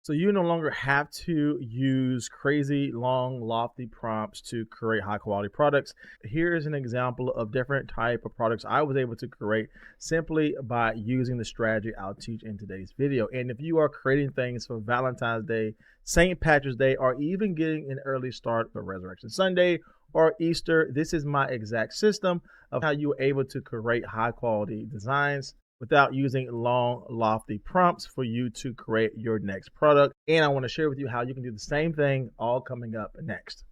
So you no longer have to use crazy, long, lofty prompts to create high quality products. Here's an example of different type of products I was able to create simply by using the strategy I'll teach in today's video. And if you are creating things for Valentine's Day, St. Patrick's Day, or even getting an early start for Resurrection Sunday or Easter, this is my exact system of how you are able to create high quality designs without using long, lofty prompts for you to create your next product. And I want to share with you how you can do the same thing, all coming up next.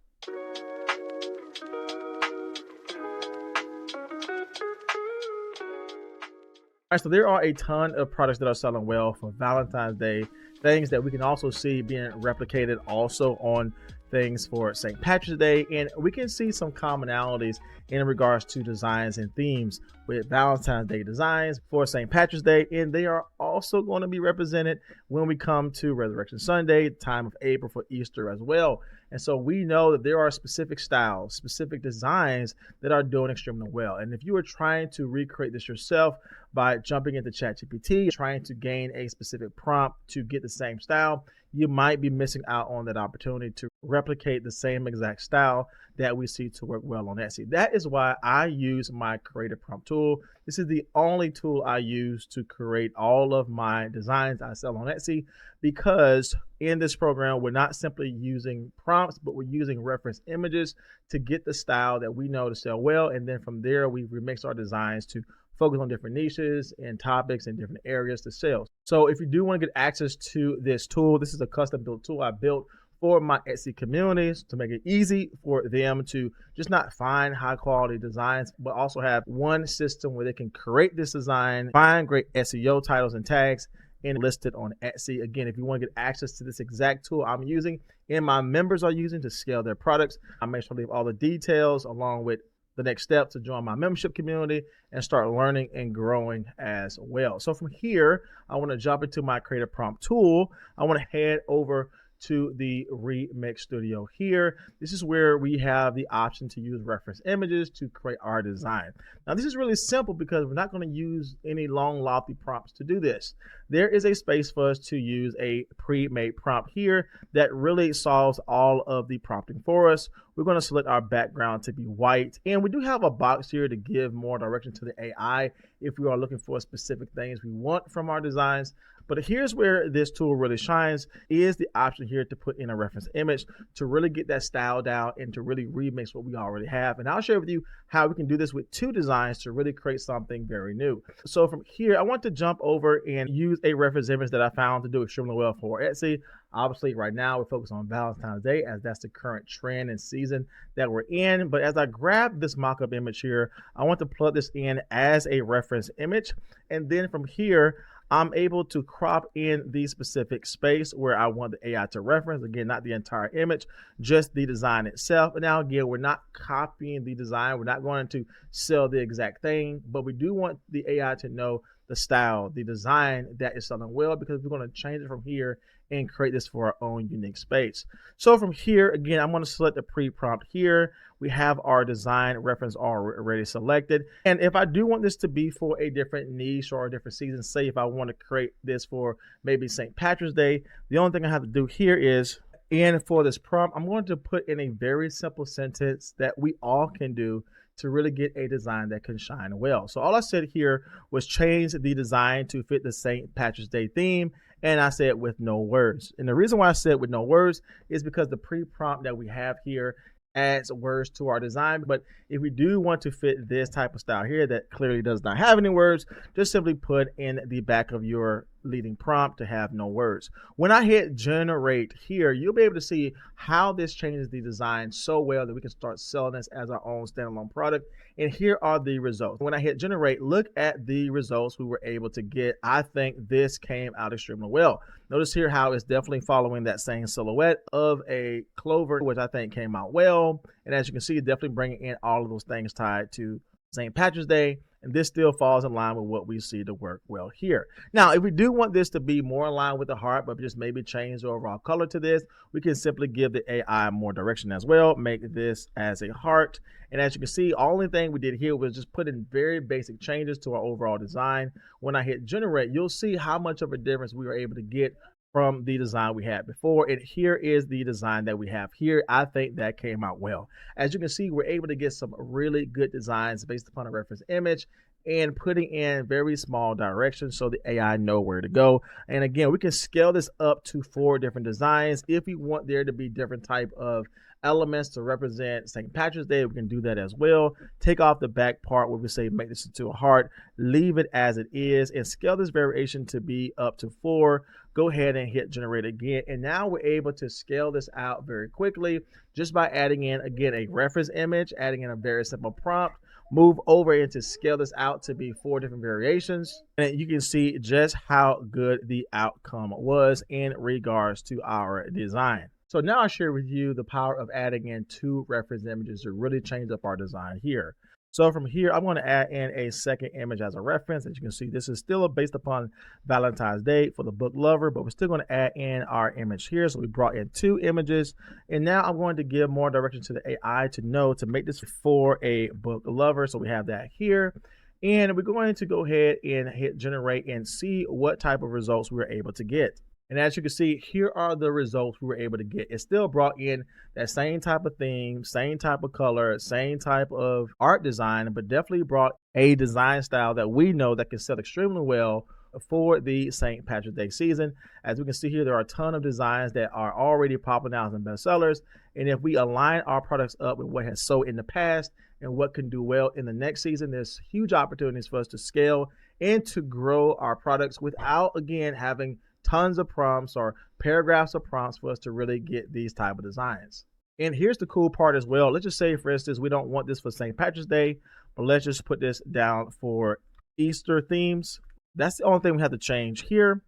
All right, so there are a ton of products that are selling well for Valentine's Day, things that we can also see being replicated also on things for St. Patrick's Day, and we can see some commonalities in regards to designs and themes with Valentine's Day designs for St. Patrick's Day, and they are also going to be represented when we come to Resurrection Sunday, time of April for Easter as well. And so we know that there are specific styles, specific designs that are doing extremely well. And if you are trying to recreate this yourself by jumping into ChatGPT, trying to gain a specific prompt to get the same style, you might be missing out on that opportunity to replicate the same exact style that we see to work well on Etsy. That is why I use my creative prompt tool. This is the only tool I use to create all of my designs I sell on Etsy, because in this program, we're not simply using prompts, but we're using reference images to get the style that we know to sell well. And then from there, we remix our designs to focus on different niches and topics and different areas to sell. So if you do want to get access to this tool, this is a custom built tool I built for my Etsy communities to make it easy for them to just not find high quality designs, but also have one system where they can create this design, find great SEO titles and tags, and list it on Etsy. Again, if you want to get access to this exact tool I'm using and my members are using to scale their products, I make sure to leave all the details along with the next step to join my membership community and start learning and growing as well. So from here, I want to jump into my creative prompt tool. I want to head over to the Remix Studio here. This is where we have the option to use reference images to create our design. Now this is really simple because we're not going to use any long lofty prompts to do this. There is a space for us to use a pre-made prompt here that really solves all of the prompting for us. We're going to select our background to be white, and we do have a box here to give more direction to the AI if we are looking for specific things we want from our designs. But here's where this tool really shines, is the option here to put in a reference image to really get that style down and to really remix what we already have. And I'll share with you how we can do this with two designs to really create something very new. So from here, I want to jump over and use a reference image that I found to do extremely well for Etsy. Obviously, right now we're focused on Valentine's Day as that's the current trend and season that we're in. But as I grab this mock-up image here, I want to plug this in as a reference image. And then from here, I'm able to crop in the specific space where I want the AI to reference. Again, not the entire image, just the design itself. And now again, we're not copying the design. We're not going to sell the exact thing, but we do want the AI to know the style, the design that is selling well, because we're going to change it from here and create this for our own unique space. So from here, again, I'm going to select the pre-prompt here. We have our design reference already selected. And if I do want this to be for a different niche or a different season, say if I want to create this for maybe St. Patrick's Day, the only thing I have to do here is, and for this prompt, I'm going to put in a very simple sentence that we all can do to really get a design that can shine well. So all I said here was change the design to fit the St. Patrick's Day theme. And I said with no words. And the reason why I said with no words is because the pre-prompt that we have here adds words to our design. But if we do want to fit this type of style here that clearly does not have any words, just simply put in the back of your leading prompt to have no words. When I hit generate here, you'll be able to see how this changes the design so well that we can start selling this as our own standalone product. And here are the results. When I hit generate, look at the results we were able to get. I think this came out extremely well. Notice here how it's definitely following that same silhouette of a clover, which I think came out well. And as you can see, definitely bringing in all of those things tied to St. Patrick's Day. And this still falls in line with what we see to work well here. Now, if we do want this to be more in line with the heart, but just maybe change the overall color to this, we can simply give the AI more direction as well. Make this as a heart. And as you can see, only thing we did here was just put in very basic changes to our overall design. When I hit generate, you'll see how much of a difference we were able to get from the design we had before. And here is the design that we have here. I think that came out well. As you can see, we're able to get some really good designs based upon a reference image and putting in very small directions so the AI know where to go. And again, we can scale this up to 4 different designs. If we want there to be different type of elements to represent St. Patrick's Day, we can do that as well. Take off the back part where we say make this into a heart, leave it as it is, and scale this variation to be up to 4. Go ahead and hit generate again. And now we're able to scale this out very quickly just by adding in, again, a reference image, adding in a very simple prompt, move over and to scale this out to be 4 different variations. And you can see just how good the outcome was in regards to our design. So now I share with you the power of adding in 2 reference images to really change up our design here. So from here, I'm going to add in a second image as a reference. As you can see, this is still based upon Valentine's Day for the book lover, but we're still going to add in our image here. So we brought in 2 images, and now I'm going to give more direction to the AI to know to make this for a book lover. So we have that here, and we're going to go ahead and hit generate and see what type of results we're able to get. And as you can see, here are the results we were able to get. It still brought in that same type of theme, same type of color, same type of art design, but definitely brought a design style that we know that can sell extremely well for the St. Patrick's Day season. As we can see here, there are a ton of designs that are already popping out as bestsellers. And if we align our products up with what has sold in the past and what can do well in the next season, there's huge opportunities for us to scale and to grow our products without, again, having tons of prompts or paragraphs of prompts for us to really get these type of designs. And here's the cool part as well. Let's just say, for instance, we don't want this for St. Patrick's Day, but let's just put this down for Easter themes. That's the only thing we have to change here.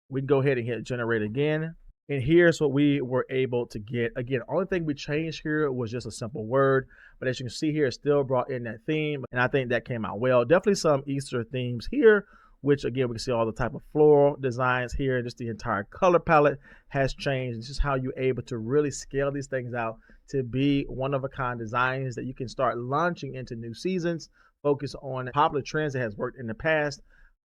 We can go ahead and hit generate again. And here's what we were able to get. Again, only thing we changed here was just a simple word, but as you can see here, it still brought in that theme, and I think that came out well. Definitely some Easter themes here, which again, we can see all the type of floral designs here. Just the entire color palette has changed. This is how you're able to really scale these things out to be one-of-a-kind designs that you can start launching into new seasons, focus on popular trends that has worked in the past,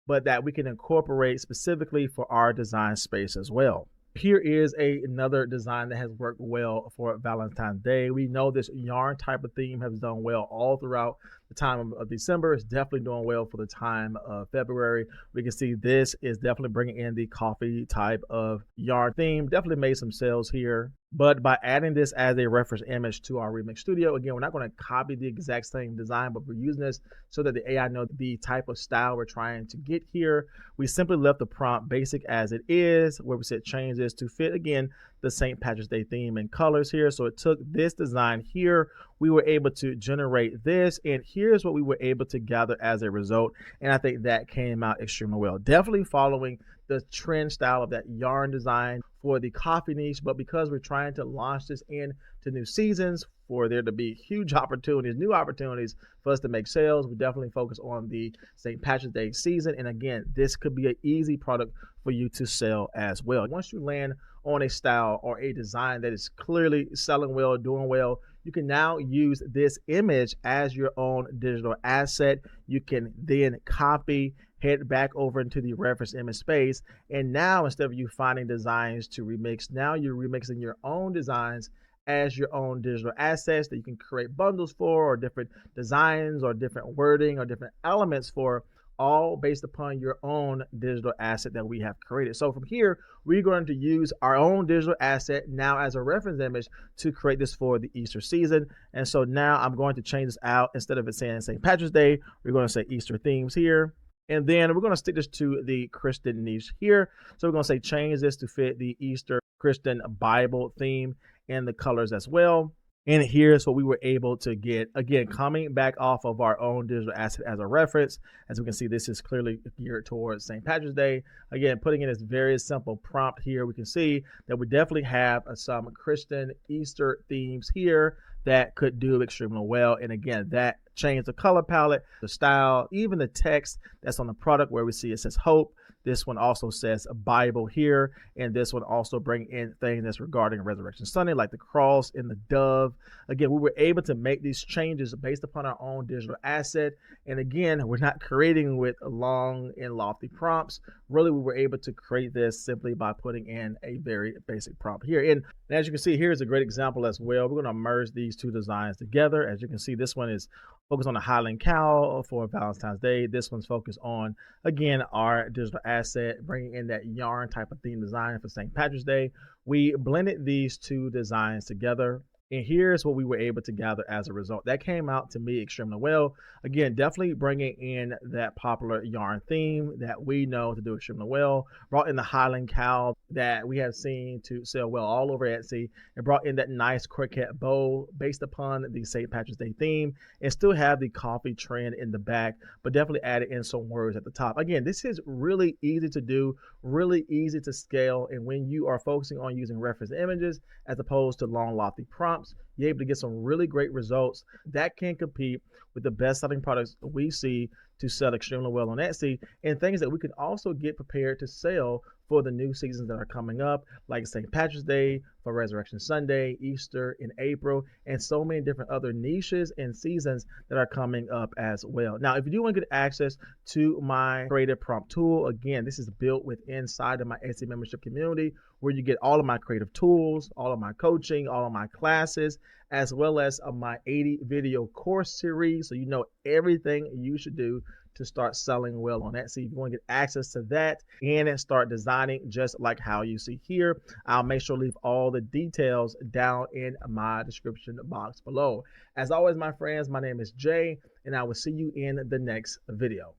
but that we can incorporate specifically for our design space as well. Here is another design that has worked well for Valentine's Day. We know this yarn type of theme has done well all throughout the time of December. It's definitely doing well for the time of February. We can see this is definitely bringing in the coffee type of yarn theme. Definitely made some sales here. But by adding this as a reference image to our Remix Studio, again, we're not going to copy the exact same design, but we're using this so that the AI knows the type of style we're trying to get here. We simply left the prompt basic as it is, where we said change this to fit, again, the St. Patrick's Day theme and colors here. So it took this design here. We were able to generate this, and here's what we were able to gather as a result. And I think that came out extremely well. Definitely following the trend style of that yarn design for the coffee niche, but because we're trying to launch this into new seasons for there to be huge opportunities, new opportunities for us to make sales, we definitely focus on the St. Patrick's Day season. And again, this could be an easy product for you to sell as well. Once you land on a style or a design that is clearly selling well, doing well, you can now use this image as your own digital asset. You can then copy, head back over into the reference image space, and now instead of you finding designs to remix, now you're remixing your own designs as your own digital assets that you can create bundles for, or different designs or different wording or different elements for, all based upon your own digital asset that we have created. So from here, we're going to use our own digital asset now as a reference image to create this for the Easter season. And so now I'm going to change this out. Instead of it saying St. Patrick's Day, we're going to say Easter themes here. And then we're going to stick this to the Christian niche here. So we're going to say change this to fit the Easter Christian Bible theme and the colors as well. And here's what we were able to get. Again, coming back off of our own digital asset as a reference. As we can see, this is clearly geared towards St. Patrick's Day. Again, putting in this very simple prompt here, we can see that we definitely have some Christian Easter themes here that could do extremely well. And again, that changed the color palette, the style, even the text that's on the product where we see it says hope. This one also says a Bible here, and this one also bring in things that's regarding Resurrection Sunday, like the cross and the dove. Again, we were able to make these changes based upon our own digital asset. And again, we're not creating with long and lofty prompts. really we were able to create this simply by putting in a very basic prompt here. And as you can see, here's a great example as well. We're going to merge these two designs together. As you can see, this one is focused on the Highland cow for Valentine's Day. This one's focused on, again, our digital asset, bringing in that yarn type of theme design for St. Patrick's Day. We blended these two designs together, and here's what we were able to gather as a result. That came out to me extremely well. Again, definitely bringing in that popular yarn theme that we know to do extremely well. Brought in the Highland cow that we have seen to sell well all over Etsy, and brought in that nice croquette bow based upon the St. Patrick's Day theme, and still have the coffee trend in the back, but definitely added in some words at the top. Again, this is really easy to do, really easy to scale, and when you are focusing on using reference images as opposed to long, lofty prompts, you're able to get some really great results that can compete with the best-selling products we see to sell extremely well on Etsy, and things that we can also get prepared to sell for the new seasons that are coming up, like St. Patrick's Day, for Resurrection Sunday, Easter in April, and so many different other niches and seasons that are coming up as well. Now, if you do want to get access to my creative prompt tool, again, this is built inside of my Etsy membership community, where you get all of my creative tools, all of my coaching, all of my classes, as well as my 80 video course series, so you know everything you should do to start selling well on Etsy. If you want to get access to that and start designing just like how you see here, I'll make sure to leave all the details down in my description box below. As always, my friends, my name is Jay, and I will see you in the next video.